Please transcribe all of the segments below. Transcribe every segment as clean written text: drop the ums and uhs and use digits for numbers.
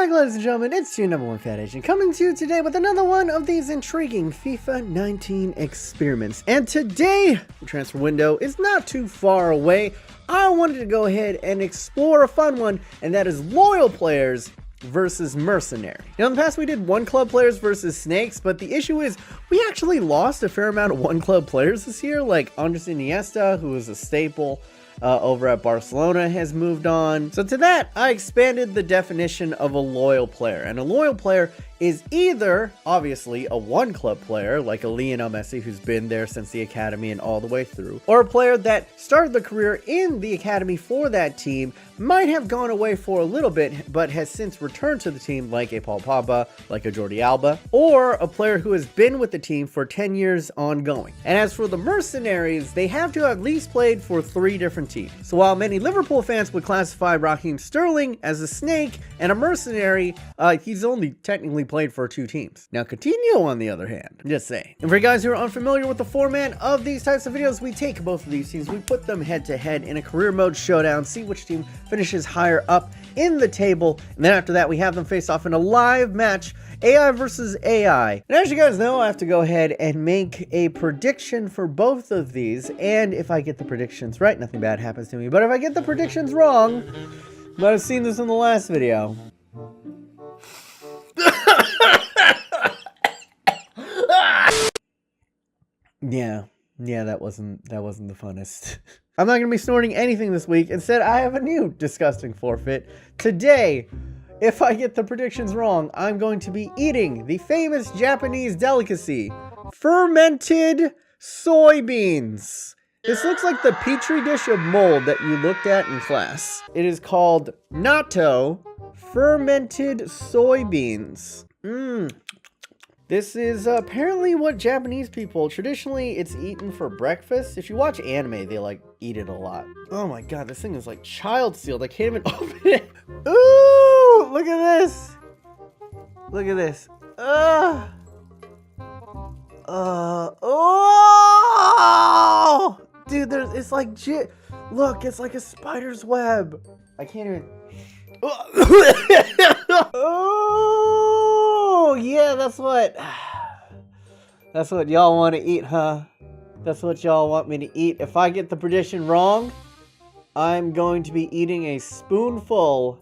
back, ladies and gentlemen. It's your number one fat Asian coming to you today with another one of these intriguing FIFA 19 experiments. And today, the transfer window is not too far away. I wanted to go ahead and explore a fun one, and that is loyal players versus mercenary. Now, in the past we did one club players versus snakes, but the issue is we actually lost a fair amount of one club players this year, like Andres Iniesta, who was a staple over at Barcelona, has moved on. So to that, I expanded the definition of a loyal player. And a loyal player is either, obviously, a one club player, like a Lionel Messi, who's been there since the academy and all the way through, or a player that started their career in the academy for that team, might have gone away for a little bit, but has since returned to the team, like a Pogba, like a Jordi Alba, or a player who has been with the team for 10 years ongoing. And as for the mercenaries, they have to have at least played for 3 different teams. So while many Liverpool fans would classify Raheem Sterling as a snake and a mercenary, he's only technically played for 2 teams. Now Coutinho, on the other hand, I'm just saying. And for you guys who are unfamiliar with the format of these types of videos, we take both of these teams, we put them head to head in a career mode showdown, see which team finishes higher up in the table, and then after that we have them face off in a live match, AI versus AI. And as you guys know, I have to go ahead and make a prediction for both of these, and if I get the predictions right, nothing bad happens to me, but if I get the predictions wrong, you might have seen this in the last video. Yeah, that wasn't the funnest. I'm not gonna be snorting anything this week. Instead, I have a new disgusting forfeit. Today, if I get the predictions wrong, I'm going to be eating the famous Japanese delicacy, fermented soybeans. This looks like the petri dish of mold that you looked at in class. It is called natto fermented soybeans. This is apparently what Japanese people, traditionally it's eaten for breakfast. If you watch anime, they like eat it a lot. Oh my god, this thing is like child sealed. I can't even open it. Ooh, look at this. Look at this. Oh, dude, it's like, look, it's like a spider's web. I can't even. Oh, yeah, that's what y'all want to eat, huh? That's what y'all want me to eat. If I get the prediction wrong, I'm going to be eating a spoonful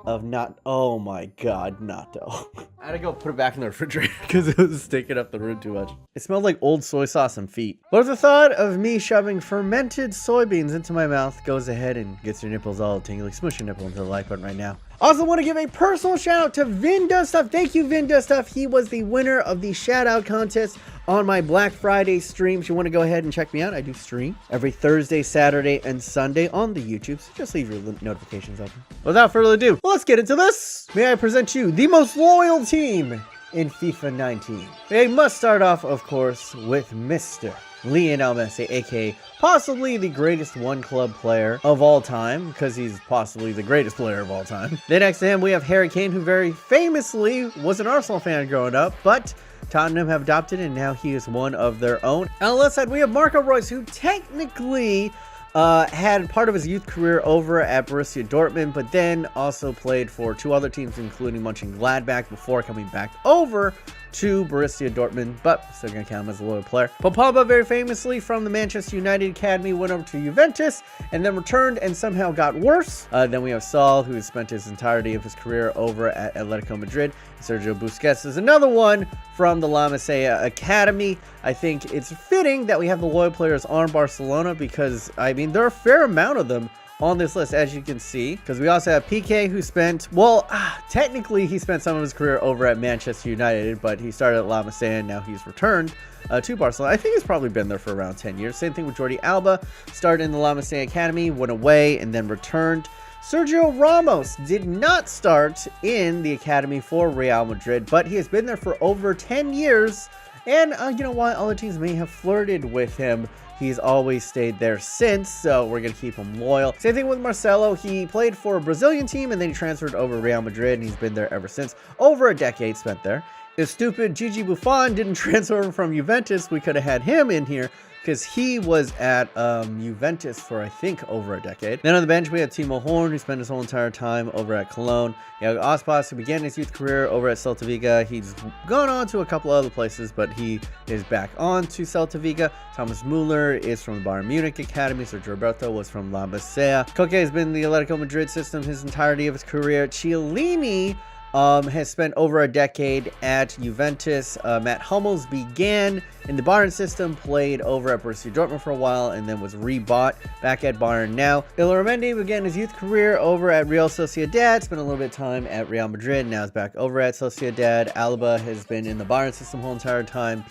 of oh my god, natto. I had to go put it back in the refrigerator because it was sticking up the root too much. It smelled like old soy sauce and feet. But if the thought of me shoving fermented soybeans into my mouth goes ahead and gets your nipples all tingly, smush your nipple into the like button right now. Also want to give a personal shout out to Vin Does Stuff. Thank you, Vin Does Stuff. He was the winner of the shout out contest on my Black Friday stream. If you want to go ahead and check me out, I do stream every Thursday, Saturday, and Sunday on the YouTube, so just leave your notifications open. Without further ado, let's get into this. May I present you the most loyal team in FIFA 19. We must start off, of course, with Mr. Lionel Messi, aka possibly the greatest one club player of all time, because he's possibly the greatest player of all time. Then next to him we have Harry Kane, who very famously was an Arsenal fan growing up, but Tottenham have adopted and now he is one of their own. On the left side we have Marco Reus, who technically had part of his youth career over at Borussia Dortmund, but then also played for 2 other teams, including Mönchengladbach, before coming back over to Borussia Dortmund, but still gonna count him as a loyal player. Pogba, very famously from the Manchester United Academy, went over to Juventus and then returned and somehow got worse. Then we have Salah, who has spent his entirety of his career over at Atletico Madrid. Sergio Busquets is another one from the La Masia Academy. I think it's fitting that we have the loyal players on Barcelona because, I mean, there are a fair amount of them on this list, as you can see, because we also have PK, who spent, well, technically he spent some of his career over at Manchester United, but he started at La Masia and now he's returned to Barcelona. I think he's probably been there for around 10 years. Same thing with Jordi Alba, started in the La Masia Academy, went away, and then returned. Sergio Ramos did not start in the academy for Real Madrid, but he has been there for over 10 years, and you know, while other teams may have flirted with him, he's always stayed there since, so we're going to keep him loyal. Same thing with Marcelo. He played for a Brazilian team and then he transferred over to Real Madrid, and he's been there ever since. Over a decade spent there. If stupid Gigi Buffon didn't transfer from Juventus, we could have had him in here because he was at Juventus for, I think, over a decade. Then on the bench, we have Timo Horn, who spent his whole entire time over at Cologne. Iago Aspas, who began his youth career over at Celta Vigo. He's gone on to a couple other places, but he is back on to Celta Vigo. Thomas Müller is from the Bayern Munich Academy. Sergio Roberto was from La Masia. Koke has been in the Atletico Madrid system his entirety of his career. Chiellini has spent over a decade at Juventus. Matt Hummels began in the Bayern system, played over at Borussia Dortmund for a while, and then was rebought back at Bayern now. Illarramendi began his youth career over at Real Sociedad, spent a little bit of time at Real Madrid, now is back over at Sociedad. Alaba has been in the Bayern system the whole entire time.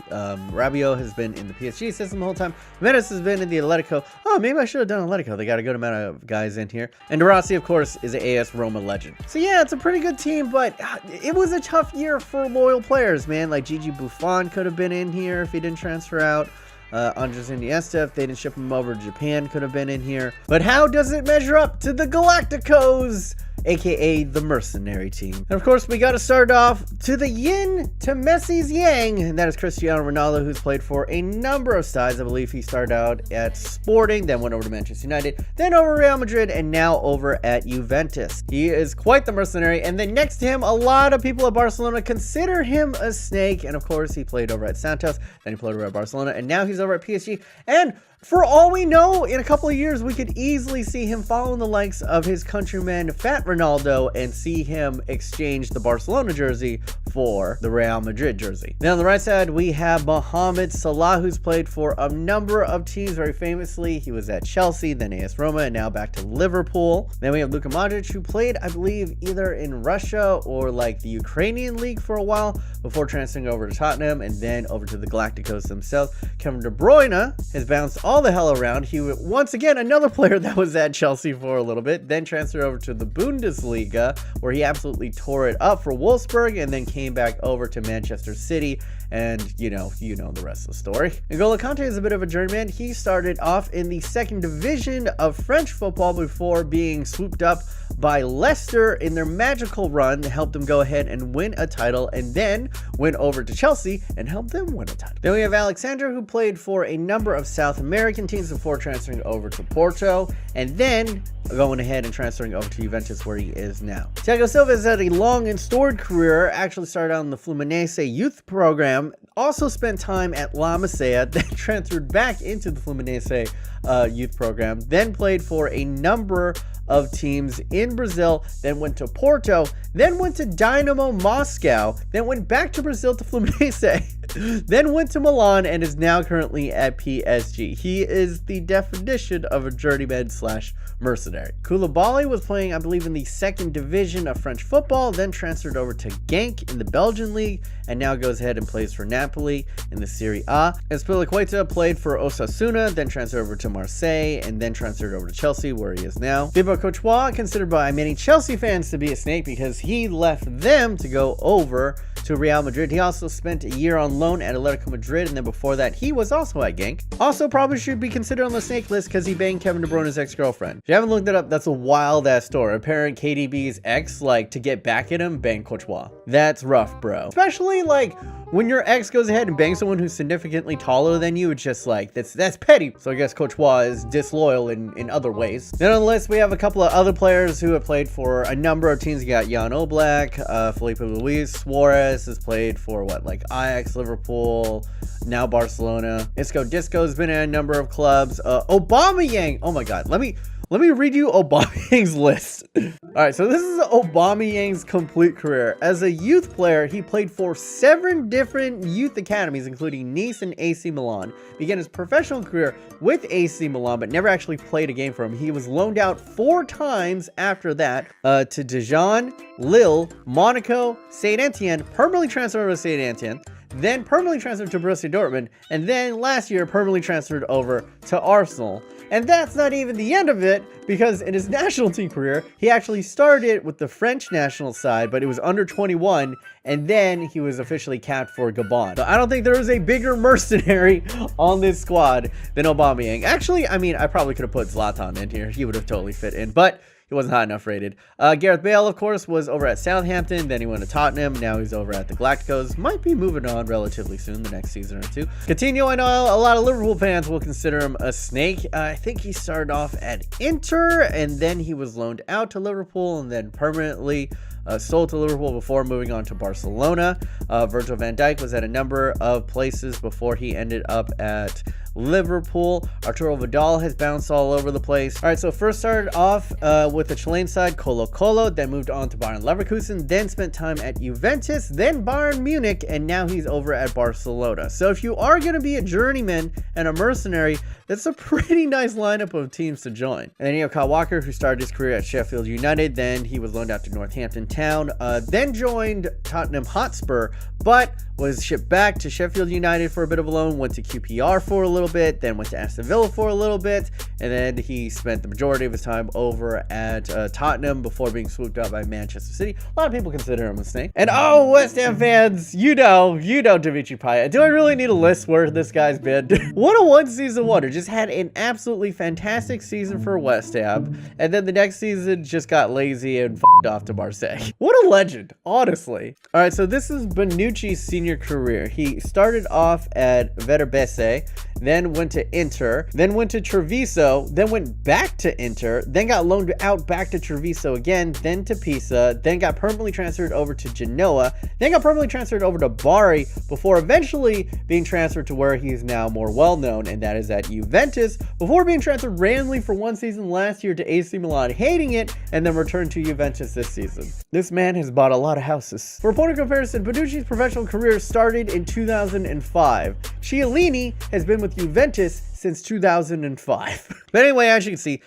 Rabiot has been in the PSG system the whole time. Mendes has been in the Atletico. Oh, maybe I should have done Atletico. They got a good amount of guys in here. And De Rossi, of course, is an AS Roma legend. So yeah, it's a pretty good team, but it was a tough year for loyal players, man. Like Gigi Buffon could have been in here if he didn't transfer out. Andres Iniesta, if they didn't ship him over to Japan, could have been in here. But how does it measure up to the Galacticos, aka the mercenary team? And of course, we got to start off to the yin to Messi's yang, and that is Cristiano Ronaldo, who's played for a number of sides. I believe he started out at Sporting, then went over to Manchester United, then over Real Madrid, and now over at Juventus. He is quite the mercenary, and then next to him, a lot of people at Barcelona consider him a snake, and of course, he played over at Santos, then he played over at Barcelona, and now he's over at PSG, and for all we know, in a couple of years, we could easily see him following the likes of his countryman, Fat Ronaldo, and see him exchange the Barcelona jersey for the Real Madrid jersey. Then on the right side, we have Mohamed Salah, who's played for a number of teams. Very famously, he was at Chelsea, then AS Roma, and now back to Liverpool. Then we have Luka Modric, who played, I believe, either in Russia or like the Ukrainian league for a while before transferring over to Tottenham and then over to the Galacticos themselves. Kevin De Bruyne has bounced all the hell around. He once again another player that was at Chelsea for a little bit, then transferred over to the Bundesliga, where he absolutely tore it up for Wolfsburg, and then came back over to Manchester City. And you know the rest of the story. N'Golo Kante is a bit of a journeyman. He started off in the second division of French football before being swooped up by Leicester in their magical run that helped them go ahead and win a title, and then went over to Chelsea and helped them win a title. Then we have Alexandra, who played for a number of South American teams before transferring over to Porto, and then going ahead and transferring over to Juventus, where he is now. Thiago Silva has had a long and storied career. Actually started out in the Fluminense youth program, also spent time at La Masia, then transferred back into the Fluminense youth program, then played for a number of teams in Brazil, then went to Porto, then went to Dynamo Moscow, then went back to Brazil to Fluminense, then went to Milan, and is now currently at PSG. He is the definition of a journeyman slash mercenary. Koulibaly was playing, I believe, in the second division of French football, then transferred over to Genk in the Belgian league, and now goes ahead and plays for Napoli in the Serie A. Azpilicueta played for Osasuna, then transferred over to Marseille, and then transferred over to Chelsea, where he is now. Thibaut Courtois, considered by many Chelsea fans to be a snake because he left them to go over to Real Madrid. He also spent a year on loan at Atletico Madrid, and then before that, he was also at Genk. Also, probably should be considered on the snake list because he banged Kevin De Bruyne's ex-girlfriend. If you haven't looked it up, that's a wild-ass story. Apparently, KDB's ex, like, to get back at him, banged Courtois. That's rough, bro. Especially, like, when your ex goes ahead and bangs someone who's significantly taller than you, it's just like, that's petty. So I guess Courtois is disloyal in other ways. Then on the list, we have a couple of other players who have played for a number of teams. You got Jan Oblak, Felipe Luis, Suarez has played for what, like Ajax, Liverpool, now Barcelona. Isco Disco's been in a number of clubs. Aubameyang, oh my God, let me read you Aubameyang's list. All right, so this is Aubameyang's complete career. As a youth player, he played for 7 different youth academies, including Nice and AC Milan. Began his professional career with AC Milan, but never actually played a game for him. He was loaned out 4 times after that to Dijon, Lille, Monaco, Saint Etienne, permanently transferred over to Saint Etienne, then permanently transferred to Borussia Dortmund, and then last year permanently transferred over to Arsenal. And that's not even the end of it, because in his national team career, he actually started with the French national side, but it was under 21, and then he was officially capped for Gabon. So I don't think there was a bigger mercenary on this squad than Aubameyang. Actually, I mean, I probably could have put Zlatan in here. He would have totally fit in. But he wasn't hot enough rated. Gareth Bale, of course, was over at Southampton. Then he went to Tottenham. Now he's over at the Galacticos. Might be moving on relatively soon, the next season or two. Coutinho, I know a lot of Liverpool fans will consider him a snake. I think he started off at Inter, and then he was loaned out to Liverpool, and then permanently sold to Liverpool before moving on to Barcelona. Virgil van Dijk was at a number of places before he ended up at Liverpool. Arturo Vidal has bounced all over the place. All right, so first started off with the Chilean side, Colo-Colo, then moved on to Bayern Leverkusen, then spent time at Juventus, then Bayern Munich, and now he's over at Barcelona. So if you are going to be a journeyman and a mercenary, that's a pretty nice lineup of teams to join. And then you have Kyle Walker, who started his career at Sheffield United, then he was loaned out to Northampton Town, then joined Tottenham Hotspur, but was shipped back to Sheffield United for a bit of a loan, went to QPR for a little bit, then went to Aston Villa for a little bit, and then he spent the majority of his time over at Tottenham before being swooped up by Manchester City. A lot of people consider him a snake. And oh, West Ham fans, you know Dimitri Payet. Do I really need a list where this guy's been? What a one-season wonder. Just had an absolutely fantastic season for West Ham, and then the next season just got lazy and f***ed off to Marseille. What a legend, honestly. All right, so this is Bonucci's senior career. He started off at Viterbese, then went to Inter, then went to Treviso, then went back to Inter, then got loaned out back to Treviso again, then to Pisa, then got permanently transferred over to Genoa, then got permanently transferred over to Bari, before eventually being transferred to where he is now more well known, and that is at Juventus, before being transferred randomly for one season last year to AC Milan, hating it, and then returned to Juventus this season. This man has bought a lot of houses. For point of comparison, Bonucci's professional career started in 2005. Chiellini has been with Juventus since 2005. But anyway, as you can see,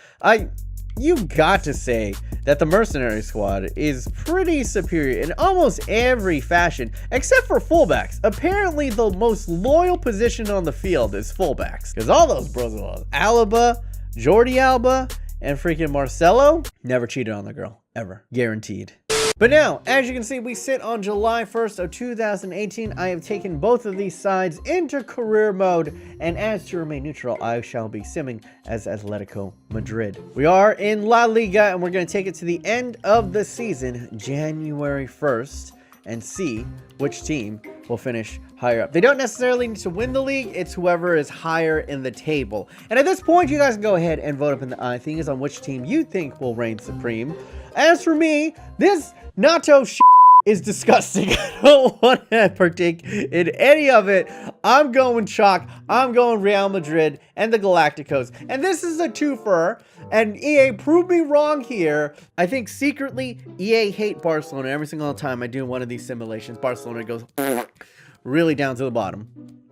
you've got to say that the Mercenary squad is pretty superior in almost every fashion, except for fullbacks. Apparently, the most loyal position on the field is fullbacks, because all those bros are Alaba, Jordi Alba, and freaking Marcelo never cheated on the girl, ever. Guaranteed. But now, as you can see, we sit on July 1st of 2018. I have taken both of these sides into career mode, and as to remain neutral, I shall be simming as Atletico Madrid. We are in La Liga, and we're going to take it to the end of the season, January 1st, and see which team will finish higher up. They don't necessarily need to win the league, it's whoever is higher in the table. And at this point, you guys can go ahead and vote up in the eye things on which team you think will reign supreme. As for me, this Nato shit is disgusting. I don't want to partake in any of it. I'm going chalk. I'm going Real Madrid and the Galacticos. And this is a twofer. And EA proved me wrong here. I think secretly EA hate Barcelona. Every single time I do one of these simulations, Barcelona goes really down to the bottom.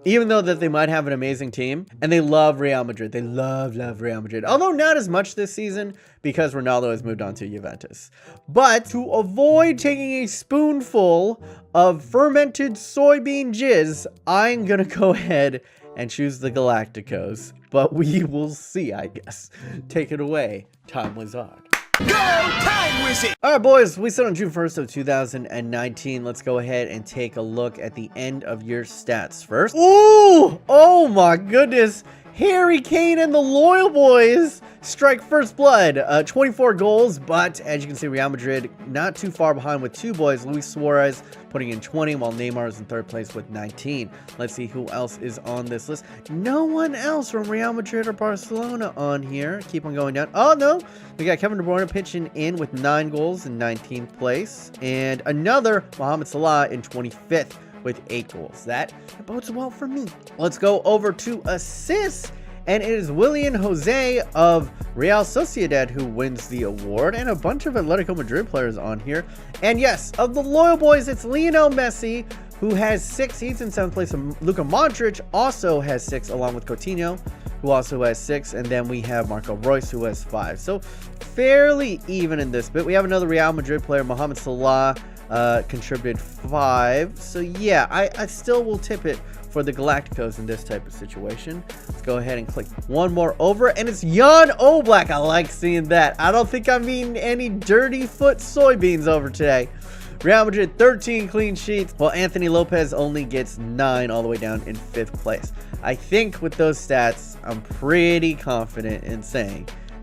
Even though that they might have an amazing team, and they love Real Madrid. They love Real Madrid. Although not as much this season because Ronaldo has moved on to Juventus. But to avoid taking a spoonful of fermented soybean jizz, I'm going to go ahead and choose the Galacticos. But we will see, I guess. Take it away, Time Wizard. Go Time Wizard! All right, boys, we sit on June 1st of 2019. Let's go ahead and take a look at the end of your stats first. Ooh! Oh my goodness. Harry Kane and the Loyal Boys strike first blood. 24 goals, but as you can see, Real Madrid not too far behind with 2 boys. Luis Suarez putting in 20, while Neymar is in 3rd place with 19. Let's see who else is on this list. No one else from Real Madrid or Barcelona on here. Keep on going down. Oh, no. We got Kevin De Bruyne pitching in with 9 goals in 19th place. And another Mohamed Salah in 25th. with 8 goals. That bodes well for me. Let's go over to assists, and it is Willian Jose of Real Sociedad who wins the award, and a bunch of Atletico Madrid players on here. And yes, of the Loyal Boys, it's Lionel Messi who has 6. He's in 7th place. Luka Modric also has 6, along with Coutinho, who also has 6. And then we have Marco Reus, who has 5. So fairly even in this bit. We have another Real Madrid player, Mohamed Salah, contributed 5. So yeah, I still will tip it for the Galacticos in this type of situation. Let's go ahead and click one more over, and it's Jan Oblak. I like seeing that. I don't think I'm eating any dirty foot soybeans over today. Real Madrid 13 clean sheets, while Anthony Lopez only gets 9, all the way down in 5th place. I think with those stats, I'm pretty confident in saying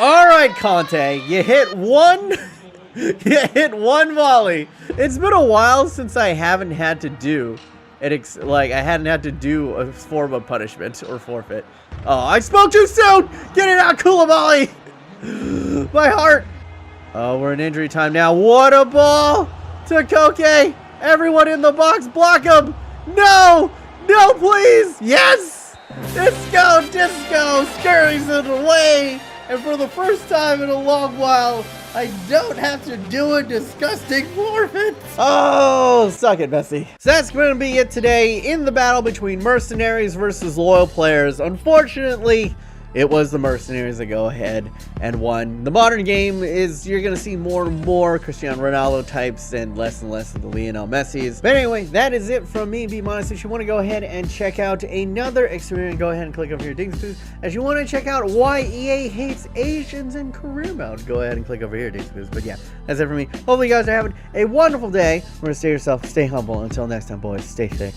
All right, Conte, you hit one. You hit one volley. It's been a while since I haven't had to do it. Like I hadn't had to do a form of punishment or forfeit. Oh, I spoke too soon. Get it out, Koulibaly. My heart. Oh, we're in injury time now. What a ball to Koke. Everyone in the box, block him. No, no, please. Yes. Disco scurries it away. And for the first time in a long while, I don't have to do a disgusting forfeit. Oh, suck it, Messi. So that's going to be it today in the battle between mercenaries versus loyal players. Unfortunately, it was the mercenaries that go ahead and won. The modern game is you're going to see more and more Cristiano Ronaldo types and less of the Lionel Messis. But anyway, that is it from me, BMOnus. If you want to go ahead and check out another experiment, go ahead and click over here, Dings Boost. If you want to check out why EA hates Asians in career mode, go ahead and click over here, Dings Boost. But yeah, that's it for me. Hopefully you guys are having a wonderful day. Remember to stay yourself, stay humble. Until next time, boys, stay thick.